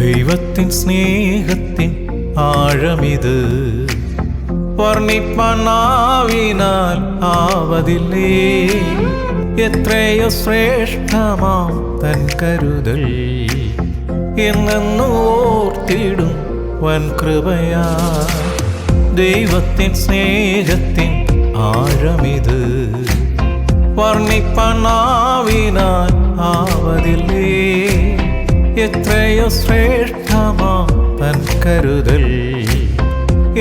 ദൈവത്തിൻ സ്നേഹത്തിൻ ആഴമിത് വർണ്ണിപ്പാൻ നാവിനാൽ ആവതില്ലേ. എത്രയോ ശ്രേഷ്ഠമാം തൻ കരുതൽ എന്നെന്നു ഓർത്തിടും വൻ കൃപയാ. ദൈവത്തിൻ സ്നേഹത്തിൻ ആഴമിത് വർണ്ണിപ്പാൻ നാവിനാൽ ആവതില്ലേ. എത്രയോ ശ്രേഷ്ഠമാം തൻ കരുതൽ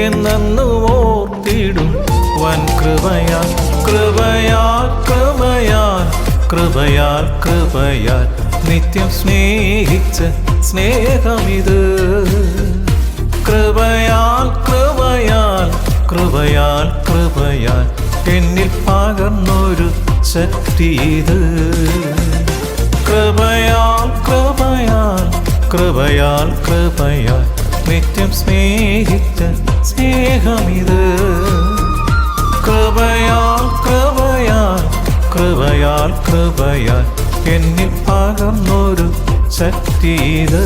എന്നെന്നു ഓർത്തിടും വൻ കൃപയാൽ. കൃപയാൽ കൃപയാൽ കൃപയാൽ കൃപയാൽ നിത്യം സ്നേഹിച്ച സ്നേഹമിത്. കൃപയാൽ കൃപയാൽ കൃപയാൽ കൃപയാൽ എന്നിൽ പകർന്നൊരു ശക്തി ഇത്. കൃപയാൽ കൃപയാൽ കൃപയാൽ കൃപയാൽ നിത്യം സ്നേഹിച്ച സ്നേഹമിത്. കൃപയാൽ കൃപയാൽ കൃപയാൽ കൃപയാൽ എന്നിൽ പകർന്നൊരു ശക്തി ഇത്.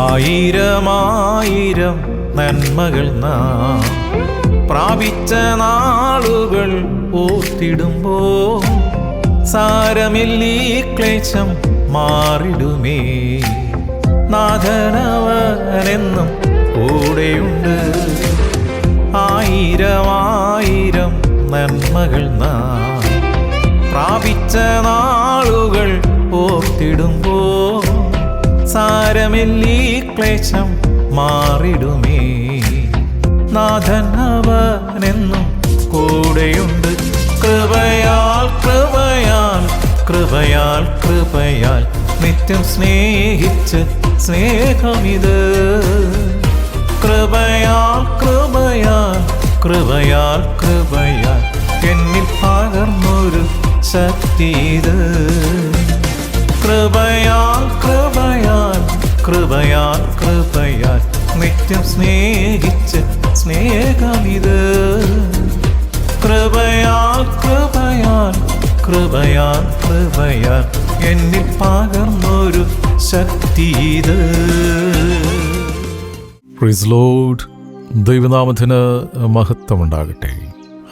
ആയിരമായിരം നന്മകൾ നാം പ്രാപിച്ച നാളുകൾ ഓർത്തിടുമ്പോൾ സാരമില്ലീ ക്ലേശം മാറിടുമേ. നാഥനവനെന്നും കൂടെയുണ്ട്. ആയിരമായിരം നന്മകൾ നാം പ്രാപിച്ച നാളുകൾ ഓർത്തിടുമ്പോൾ സാരമില്ലീ ക്ലേശം മാറിടുമേ. നാഥൻ അവനെന്നും കൂടെയുണ്ട്. കൃപയാൽ കൃപയാൽ കൃപയാൽ കൃപയാൽ നിത്യം സ്നേഹിച്ച് സ്നേഹമിത്. കൃപയാൽ കൃപയാൽ കൃപയാൽ കൃപയാൽ എന്നിൽ പകർന്നൊരു ശക്തി ഇത്. കൃപയാൽ കൃപയാൽ കൃപയാൽ കൃപയാൽ നിത്യം സ്നേഹിച്ച് സ്നേഹമിത്. കൃപയാൽ കൃപയാൽ കൃപയാൽ കൃപയാൽ എന്നിൽ പകർന്നൊരു ശക്തി ഇത്. Praise Lord. ദൈവനാമത്തിന് മഹത്വമുണ്ടാകട്ടെ.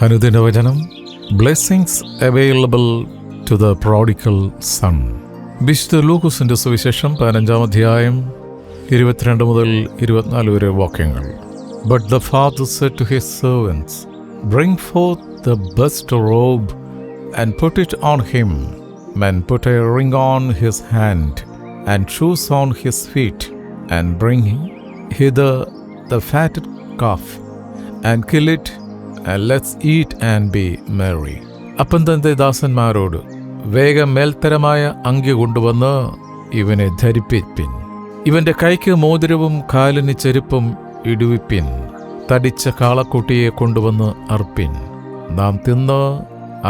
അനുദിന വചനം blessings available to the prodigal son. വിശുദ്ധ ലൂക്കോസിന്റെ സുവിശേഷം 15-ാം അധ്യായം 22 മുതൽ 24 വരെ വാക്യങ്ങൾ. But the father said to his servants, Bring forth the best robe and put it on him, and put a ring on his hand and shoes on his feet, and bring hither the fatted calf, and kill it, and let's eat and be merry. അപ്പൻ തന്റെ ദാസന്മാരോട്, വേഗം മേൽത്തരമായ അങ്കി കൊണ്ടുവന്ന് ഇവനെ ധരിപ്പിപ്പിൻ. ഇവന്റെ കൈക്ക് മോതിരവും കാലിന് ചെരുപ്പും ഇടുവിപ്പിൻ. തടിച്ച കാളക്കുട്ടിയെ കൊണ്ടുവന്ന് അർപ്പിൻ. നാം തിന്ന്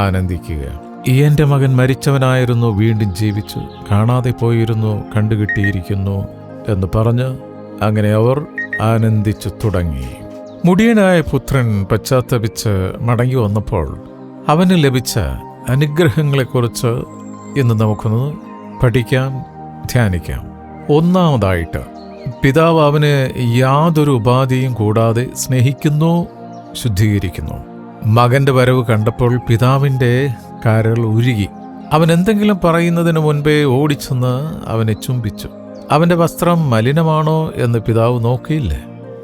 ആനന്ദിക്കുക. എന്റെ മകൻ മരിച്ചവനായിരുന്നു, വീണ്ടും ജീവിച്ചു, കാണാതെ പോയിരുന്നു, കണ്ടുകിട്ടിയിരിക്കുന്നു എന്ന് പറഞ്ഞ് അങ്ങനെ അവർ ആനന്ദിച്ചു തുടങ്ങി. മുടിയനായ പുത്രൻ പശ്ചാത്തപിച്ച് മടങ്ങി വന്നപ്പോൾ അവന് ലഭിച്ച അനുഗ്രഹങ്ങളെക്കുറിച്ച് ഇന്ന് നമുക്കൊന്ന് പഠിക്കാം, ധ്യാനിക്കാം. ഒന്നാമതായിട്ട്, പിതാവ് അവന് യാതൊരു ഉപാധിയും കൂടാതെ സ്നേഹിക്കുന്നു, ശുദ്ധീകരിക്കുന്നു. മകന്റെ വരവ് കണ്ടപ്പോൾ പിതാവിൻ്റെ കരൾ ഉരുകി. അവൻ എന്തെങ്കിലും പറയുന്നതിന് മുൻപേ ഓടിച്ചെന്ന് അവനെ ചുംബിച്ചു. അവന്റെ വസ്ത്രം മലിനമാണോ എന്ന് പിതാവ് നോക്കിയില്ല,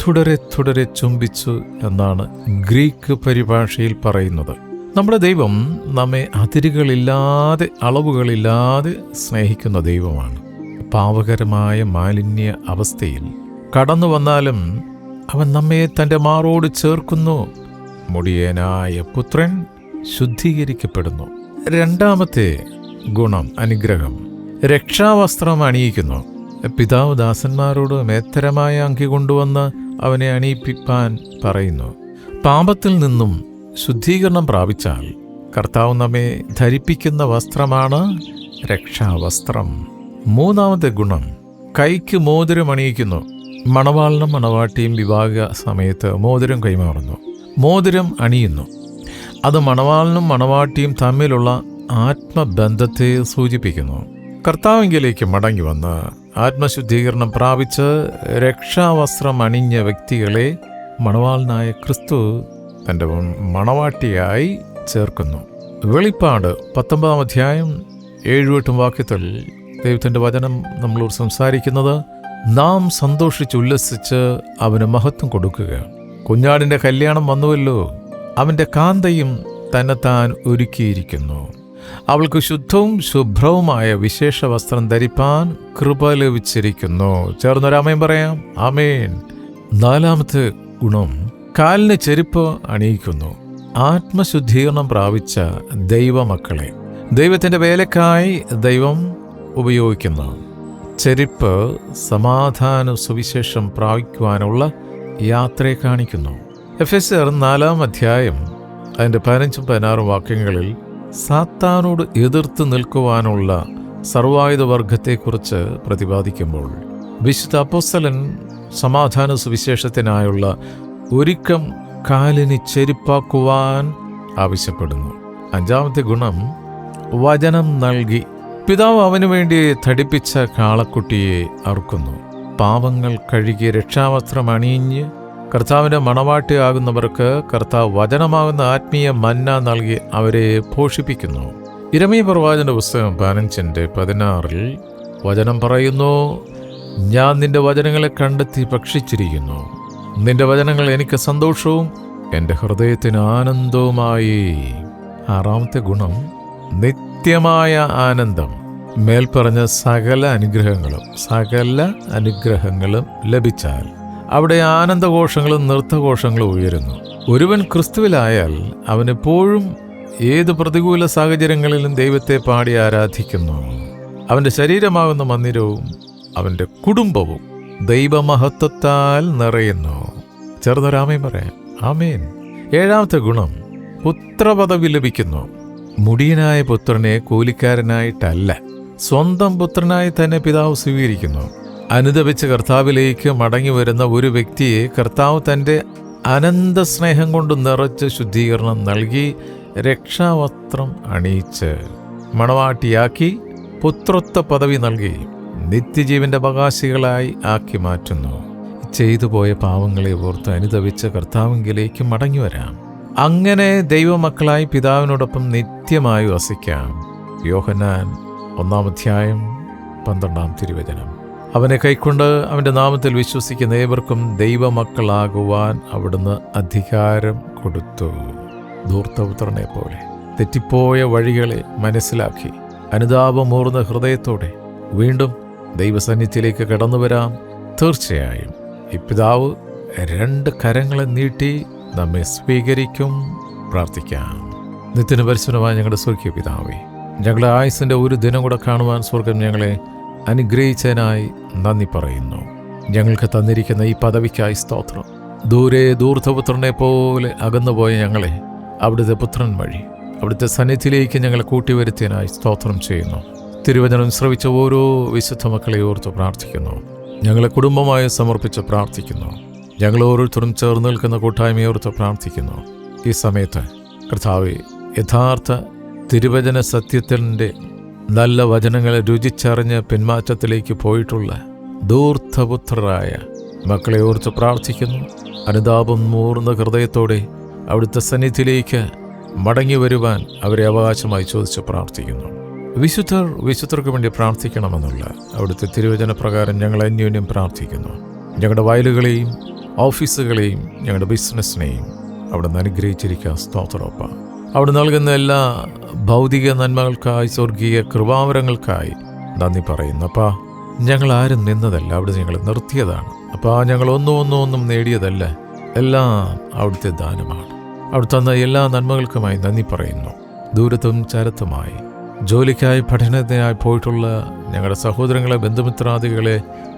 തുടരെ തുടരെ ചുംബിച്ചു എന്നാണ് ഗ്രീക്ക് പരിഭാഷയിൽ പറയുന്നത്. നമ്മുടെ ദൈവം നമ്മെ അതിരുകളില്ലാതെ അളവുകളില്ലാതെ സ്നേഹിക്കുന്ന ദൈവമാണ്. പാവകരമായ മാലിന്യ അവസ്ഥയിൽ കടന്നു വന്നാലും അവൻ നമ്മെ തൻ്റെ മാറോട് ചേർക്കുന്നു. മുടിയനായ പുത്രൻ ശുദ്ധീകരിക്കപ്പെടുന്നു. രണ്ടാമത്തെ ഗുണം, അനുഗ്രഹം, രക്ഷാവസ്ത്രം അണിയിക്കുന്നു. പിതാവ് ദാസന്മാരോട് മേത്തരമായ അങ്കി കൊണ്ടുവന്ന് അവനെ അണിയിപ്പിപ്പാൻ പറയുന്നു. പാപത്തിൽ നിന്നും ശുദ്ധീകരണം പ്രാപിച്ചാൽ കർത്താവ് നമ്മെ ധരിപ്പിക്കുന്ന വസ്ത്രമാണ് രക്ഷാവസ്ത്രം. മൂന്നാമത്തെ ഗുണം, കൈക്ക് മോതിരം അണിയിക്കുന്നു. മണവാളനും മണവാട്ടിയും വിവാഹ സമയത്ത് മോതിരം കൈമാറുന്നു, മോതിരം അണിയുന്നു. അത് മണവാളനും മണവാട്ടിയും തമ്മിലുള്ള ആത്മബന്ധത്തെ സൂചിപ്പിക്കുന്നു. കർത്താവിങ്കിലേക്ക് മടങ്ങി വന്ന് ആത്മശുദ്ധീകരണം പ്രാപിച്ച് രക്ഷാവസ്ത്രം അണിഞ്ഞ വ്യക്തികളെ മണവാളനായ ക്രിസ്തു തൻ്റെ മണവാട്ടിയായി ചേർക്കുന്നു. വെളിപ്പാട് 19 അധ്യായം 7-8 വാക്യത്തിൽ ദൈവത്തിൻ്റെ വചനം നമ്മളോട് സംസാരിക്കുന്നത്, നാം സന്തോഷിച്ചുല്ലസിച്ച് അവന് മഹത്വം കൊടുക്കുക. കുഞ്ഞാടിൻ്റെ കല്യാണം വന്നുവല്ലോ, അവൻ്റെ കാന്തയും തന്നെത്താൻ ഒരുക്കിയിരിക്കുന്നു. അവൾക്ക് ശുദ്ധവും ശുഭ്രവുമായ വിശേഷ വസ്ത്രം ധരിപ്പാൻ കൃപ ലഭിച്ചിരിക്കുന്നു. ചേർന്നൊരാമേൻ പറയാം, ആമേൻ. നാലാമത്തെ ഗുണം, കാലിന് ചെരുപ്പ് അണിയിക്കുന്നു. ആത്മശുദ്ധീകരണം പ്രാപിച്ച ദൈവമക്കളെ ദൈവത്തിൻ്റെ വേലക്കായി ദൈവം ഉപയോഗിക്കുന്നു. ചെരുപ്പ് സമാധാന സുവിശേഷം പ്രാപിക്കുവാനുള്ള യാത്രയെ കാണിക്കുന്നു. എഫെസ്യർ 4 അധ്യായം അതിൻ്റെ 15-16 വാക്യങ്ങളിൽ സാത്താനോട് എതിർത്ത് നിൽക്കുവാനുള്ള സർവായുധ വർഗത്തെക്കുറിച്ച് പ്രതിപാദിക്കുമ്പോൾ വിശുദ്ധ അപ്പോസ്തലൻ സമാധാന സുവിശേഷത്തിനായുള്ള ഒരുക്കം കാലിന് ചെരുപ്പാക്കുവാൻ ആവശ്യപ്പെടുന്നു. അഞ്ചാമത്തെ ഗുണം, വചനം നൽകി. പിതാവ് അവനു വേണ്ടി തടിപ്പിച്ച കാളക്കുട്ടിയെ അറുക്കുന്നു. പാപങ്ങൾ കഴുകി രക്ഷാവസ്ത്രം അണിഞ്ഞ് കർത്താവിൻ്റെ മണവാട്ടിയാകുന്നവർക്ക് കർത്താവ് വചനമാകുന്ന ആത്മീയ മന്ന നൽകി അവരെ പോഷിപ്പിക്കുന്നു. യിരെമ്യാ പ്രവാചകന്റെ പുസ്തകം 15:16 വചനം പറയുന്നു, ഞാൻ നിന്റെ വചനങ്ങളെ കണ്ടെത്തി ഭക്ഷിച്ചിരിക്കുന്നു. നിന്റെ വചനങ്ങൾ എനിക്ക് സന്തോഷവും എൻ്റെ ഹൃദയത്തിന് ആനന്ദവുമായി. ആറാമത്തെ ഗുണം, നിത്യമായ ആനന്ദം. മേൽപ്പറഞ്ഞ സകല അനുഗ്രഹങ്ങളും ലഭിച്ചാൽ അവിടെ ആനന്ദഘോഷങ്ങളും നൃത്തഘോഷങ്ങളും ഉയരുന്നു. ഒരുവൻ ക്രിസ്തുവിലായാൽ അവനെപ്പോഴും ഏത് പ്രതികൂല സാഹചര്യങ്ങളിലും ദൈവത്തെ പാടി ആരാധിക്കുന്നു. അവൻ്റെ ശരീരമാകുന്ന മന്ദിരവും അവൻ്റെ കുടുംബവും ദൈവമഹത്വത്താൽ നിറയുന്നു. ചേർന്നൊരാമേൻ പറയാം, ആമേൻ. ഏഴാമത്തെ ഗുണം, പുത്രപദവി ലഭിക്കുന്നു. മുടിയനായ പുത്രനെ കൂലിക്കാരനായിട്ടല്ല, സ്വന്തം പുത്രനായി തന്നെ പിതാവ് സ്വീകരിക്കുന്നു. അനുദപിച്ച് കർത്താവിലേക്ക് മടങ്ങി വരുന്ന ഒരു വ്യക്തിയെ കർത്താവ് തൻ്റെ അനന്ത സ്നേഹം കൊണ്ട് നിറച്ച് ശുദ്ധീകരണം നൽകി രക്ഷാവസ്ത്രം അണിയിച്ച് മണവാട്ടിയാക്കി പുത്രത്വ പദവി നൽകി നിത്യജീവന്റെ അവകാശികളായി ആക്കി മാറ്റുന്നു. ചെയ്തു പോയ പാവങ്ങളെ ഓർത്ത് അനുദപിച്ച് കർത്താവിലേക്ക് മടങ്ങി വരാം. അങ്ങനെ ദൈവമക്കളായി പിതാവിനോടൊപ്പം നിത്യമായി വസിക്കാം. യോഹന്നാൻ 1 അധ്യായം 12 അവനെ കൈക്കൊണ്ട് അവൻ്റെ നാമത്തിൽ വിശ്വസിക്കുന്ന ഏവർക്കും ദൈവമക്കളാകുവാൻ അവിടുന്ന് അധികാരം കൊടുത്തു. ധൂർത്തപുത്രനെ പോലെ തെറ്റിപ്പോയ വഴികളെ മനസ്സിലാക്കി അനുതാപമൂർന്ന ഹൃദയത്തോടെ വീണ്ടും ദൈവസന്നിധിയിലേക്ക് കടന്നു വരാം. തീർച്ചയായും ഈ പിതാവ് 2 കരങ്ങളെ നീട്ടി നമ്മെ സ്വീകരിക്കും. പ്രാർത്ഥിക്കാം. നിത്യന് പരിശുദ്ധമായ ഞങ്ങളുടെ സ്വർഗീയ പിതാവേ, ഞങ്ങളുടെ ആയുസ്സിൻ്റെ ഒരു ദിനം കൂടെ കാണുവാൻ സ്വർഗം ഞങ്ങളെ അനുഗ്രഹിച്ചതിനായി നന്ദി പറയുന്നു. ഞങ്ങൾക്ക് തന്നിരിക്കുന്ന ഈ പദവിക്കായി സ്തോത്രം. ദൂരെ ധൂർത്തപുത്രനെ പോലെ അകന്നുപോയ ഞങ്ങളെ അവിടുത്തെ പുത്രൻ വഴി അവിടുത്തെ സന്നിധിയിലേക്ക് ഞങ്ങളെ കൂട്ടിവരുത്തിയതിനായി സ്തോത്രം ചെയ്യുന്നു. തിരുവചനം ശ്രവിച്ച ഓരോ വിശുദ്ധ മക്കളെ ഓർത്ത് പ്രാർത്ഥിക്കുന്നു. ഞങ്ങളെ കുടുംബമായി സമർപ്പിച്ച് പ്രാർത്ഥിക്കുന്നു. ഞങ്ങൾ ഓരോരുത്തരും ചേർന്ന് നിൽക്കുന്ന കൂട്ടായ്മയോർത്ത് പ്രാർത്ഥിക്കുന്നു. ഈ സമയത്ത് കർത്താവേ, യഥാർത്ഥ തിരുവചന സത്യത്തിൻ്റെ നല്ല വചനങ്ങളെ രുചിച്ചറിഞ്ഞ് പിന്മാറ്റത്തിലേക്ക് പോയിട്ടുള്ള ധൂർത്തപുത്രരായ മക്കളെ ഓർത്ത് പ്രാർത്ഥിക്കുന്നു. അനുതാപം മൂർന്ന ഹൃദയത്തോടെ അവിടുത്തെ സന്നിധിയിലേക്ക് മടങ്ങി വരുവാൻ അവരെ അവകാശമായി ചോദിച്ച് പ്രാർത്ഥിക്കുന്നു. വിശുദ്ധർക്ക് വേണ്ടി പ്രാർത്ഥിക്കണമെന്നുള്ള അവിടുത്തെ തിരുവചന പ്രകാരം ഞങ്ങൾ അന്യോന്യം പ്രാർത്ഥിക്കുന്നു. ഞങ്ങളുടെ വയലുകളെയും ഓഫീസുകളെയും ഞങ്ങളുടെ ബിസിനസ്സിനെയും അവിടെ നിന്ന് അനുഗ്രഹിച്ചിരിക്കുക. സ്തോത്രമപ്പ. അവിടെ നൽകുന്ന എല്ലാ ഭൗതിക നന്മകൾക്കായി സ്വർഗീയ കൃപാവരങ്ങൾക്കായി നന്ദി പറയുന്നു. അപ്പാ, ഞങ്ങൾ ആരും നിന്നതല്ല, അവിടെ ഞങ്ങൾ നിർത്തിയതാണ്. അപ്പാ, ഞങ്ങൾ ഒന്നും നേടിയതല്ല, എല്ലാം അവിടുത്തെ ദാനമാണ്. അവിടെ തന്ന എല്ലാ നന്മകൾക്കുമായി നന്ദി പറയുന്നു. ദൂരത്തും ചരത്തുമായി ജോലിക്കായി പഠനത്തിനായി പോയിട്ടുള്ള ഞങ്ങളുടെ സഹോദരങ്ങളെ, ബന്ധുമിത്രാദികളെ,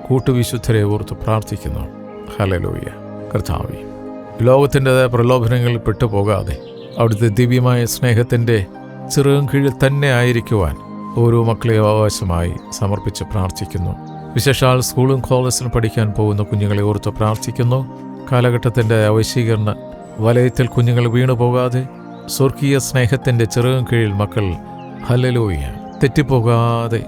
കൂട്ടുവിശുദ്ധരെ ഓർത്ത് പ്രാർത്ഥിക്കുന്നു. ഹല്ലേലൂയ. കർത്താവേ, ലോകത്തിൻ്റെതായ പ്രലോഭനങ്ങളിൽ പെട്ടുപോകാതെ അവിടുത്തെ ദിവ്യമായ സ്നേഹത്തിൻ്റെ ചിറകും കീഴിൽ തന്നെ ആയിരിക്കുവാൻ ഓരോ മക്കളെയും അവകാശമായി സമർപ്പിച്ച് പ്രാർത്ഥിക്കുന്നു. വിശേഷാൽ സ്കൂളും കോളേജിലും പഠിക്കാൻ പോകുന്ന കുഞ്ഞുങ്ങളെ ഓർത്ത് പ്രാർത്ഥിക്കുന്നു. കാലഘട്ടത്തിൻ്റെ വശീകരണ വലയത്തിൽ കുഞ്ഞുങ്ങൾ വീണു പോകാതെ സ്വർഗീയ സ്നേഹത്തിൻ്റെ ചിറകും കീഴിൽ മക്കൾ ഹല്ലേലൂയ തെറ്റിപ്പോകാതെ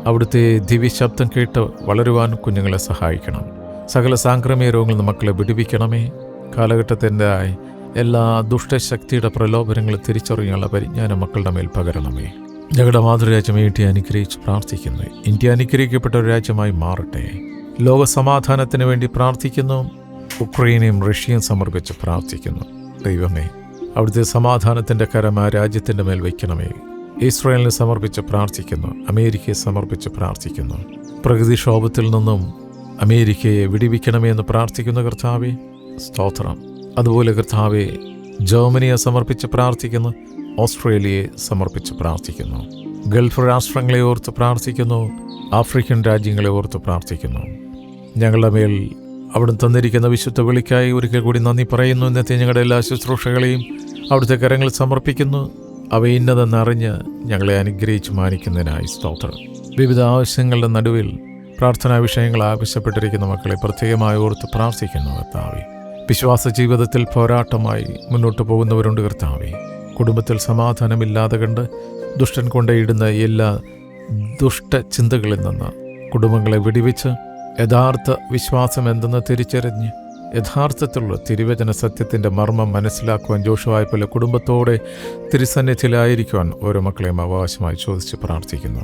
അവിടുത്തെ ദിവ്യശബ്ദം കേട്ട് വളരുവാൻ കുഞ്ഞുങ്ങളെ സഹായിക്കണം. സകല സാംക്രമിക രോഗങ്ങളിൽ നിന്ന് മക്കളെ വിടുവിക്കണമേ. കാലഘട്ടത്തിൻ്റെ എല്ലാ ദുഷ്ടശക്തിയുടെ പ്രലോഭനങ്ങളും തിരിച്ചറിയാനുള്ള പരിജ്ഞാനം മക്കളുടെ മേൽ പകരണമേ. ഞങ്ങളുടെ മാതൃരാജ്യം ഇന്ത്യ അനുഗ്രഹിച്ച് പ്രാർത്ഥിക്കുന്നു. ഇന്ത്യ അനുഗ്രഹിക്കപ്പെട്ട ഒരു രാജ്യമായി മാറട്ടെ. ലോക സമാധാനത്തിന് വേണ്ടി പ്രാർത്ഥിക്കുന്നു. ഉക്രൈനെയും റഷ്യയും സമർപ്പിച്ച് പ്രാർത്ഥിക്കുന്നു. ദൈവമേ, അവിടുത്തെ സമാധാനത്തിൻ്റെ കരം ആ രാജ്യത്തിൻ്റെ മേൽ വയ്ക്കണമേ. ഇസ്രായേലിനെ സമർപ്പിച്ച് പ്രാർത്ഥിക്കുന്നു. അമേരിക്കയെ സമർപ്പിച്ച് പ്രാർത്ഥിക്കുന്നു. പ്രകൃതിക്ഷോഭത്തിൽ നിന്നും അമേരിക്കയെ വിടിവിക്കണമേ എന്ന് പ്രാർത്ഥിക്കുന്ന കർത്താവേ, സ്തോത്രം. അതുപോലെ കർത്താവെ, ജർമ്മനിയെ സമർപ്പിച്ച് പ്രാർത്ഥിക്കുന്നു. ഓസ്ട്രേലിയയെ സമർപ്പിച്ച് പ്രാർത്ഥിക്കുന്നു. ഗൾഫ് രാഷ്ട്രങ്ങളെ ഓർത്ത് പ്രാർത്ഥിക്കുന്നു. ആഫ്രിക്കൻ രാജ്യങ്ങളെ ഓർത്ത് പ്രാർത്ഥിക്കുന്നു. ഞങ്ങളുടെ മേൽ അവിടുന്ന് തന്നിരിക്കുന്ന വിശുദ്ധ വിളിക്കായി ഒരിക്കൽ കൂടി നന്ദി പറയുന്നു. ഇന്നത്തെ ഞങ്ങളുടെ എല്ലാ ശുശ്രൂഷകളെയും അവിടുത്തെ കരങ്ങളിൽ സമർപ്പിക്കുന്നു. അവ ഇന്നതെന്നറിഞ്ഞ് ഞങ്ങളെ അനുഗ്രഹിച്ച് മാനിക്കുന്നതിനായി സ്തോത്രം. വിവിധ ആവശ്യങ്ങളുടെ നടുവിൽ പ്രാർത്ഥനാ വിഷയങ്ങൾ ആവശ്യപ്പെട്ടിരിക്കുന്ന മക്കളെ പ്രത്യേകമായി ഓർത്ത് പ്രാർത്ഥിക്കുന്നു കർത്താവേ. വിശ്വാസ ജീവിതത്തിൽ പോരാട്ടമായി മുന്നോട്ട് പോകുന്നവരുണ്ട് കർത്താവേ. കുടുംബത്തിൽ സമാധാനമില്ലാതെ കണ്ട് ദുഷ്ടൻ കൊണ്ടയിടുന്ന എല്ലാ ദുഷ്ടചിന്തകളിൽ നിന്ന് കുടുംബങ്ങളെ വിടിവിച്ച് യഥാർത്ഥ വിശ്വാസം എന്തെന്ന് തിരിച്ചറിഞ്ഞ് യഥാർത്ഥത്തിലുള്ള തിരുവചന സത്യത്തിൻ്റെ മർമ്മം മനസ്സിലാക്കുവാൻ ജോഷുവായ പോലെ കുടുംബത്തോടെ തിരുസന്നിധിയിലായിരിക്കുവാൻ ഓരോ മക്കളെയും അവകാശമായി ചോദിച്ച് പ്രാർത്ഥിക്കുന്നു.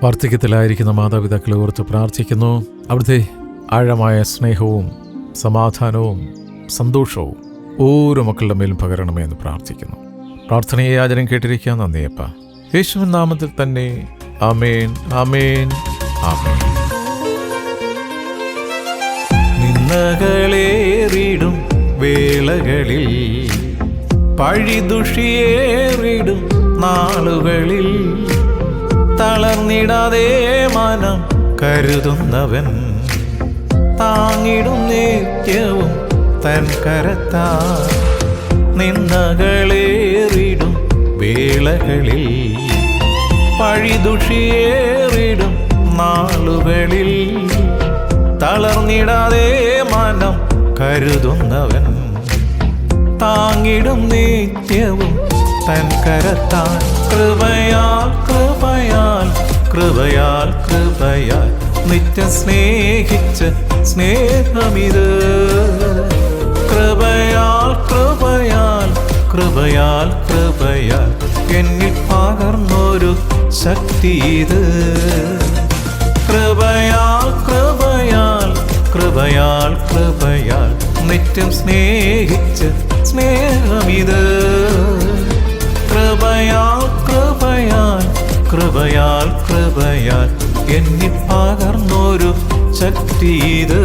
വാർദ്ധക്യത്തിലായിരിക്കുന്ന മാതാപിതാക്കളെ ഓർത്ത് പ്രാർത്ഥിക്കുന്നു. അവിടുത്തെ ആഴമായ സ്നേഹവും സമാധാനവും സന്തോഷവും ഓരോ മക്കളുടെ മേലും പകരണമേ എന്ന് പ്രാർത്ഥിക്കുന്നു. പ്രാർത്ഥനയെ യാചനം കേട്ടിരിക്കാൻ നന്ദിയപ്പ. യേശുവിൻ നാമത്തിൽ തന്നെ. ആമേൻ, ആമേൻ, ആമേൻ. നിന്ദകളേറിടും വേളകളിൽ, പഴിദുഷിയേറിടും നാളുകളിൽ, തളർന്നിടാതെ മനം കരുതുന്നവൻ താങ്ങിടും നിത്യവും തൻ കരത്താൽ. നിന്ദകളേറിടും വേളകളിൽ, പഴിദുഷിയേറിടും നാളുകളിൽ, തളർന്നിടാതെ മനം കരുതുന്നവൻ താങ്ങിടും നിത്യവും തൻ കരത്താൽ. കൃപയാൽ കൃപയാൽ കൃപയാൽ കൃപയാൽ നിത്യം സ്നേഹിച്ച സ്നേഹമിത്. കൃപയാൽ കൃപയാൽ കൃപയാൽ കൃപയാൽ എന്നിൽ പകർന്നൊരു ശക്തി ഇത്. കൃപയാൽ കൃപയാൽ കൃപയാൽ കൃപയാൽ നിത്യം സ്നേഹിച്ച സ്നേഹമിത്. കൃപയാൽ കൃപയാൽ കൃപയാൽ കൃപയാൽ എന്നിൽ പകർന്നൊരു ശക്തി ഇത്.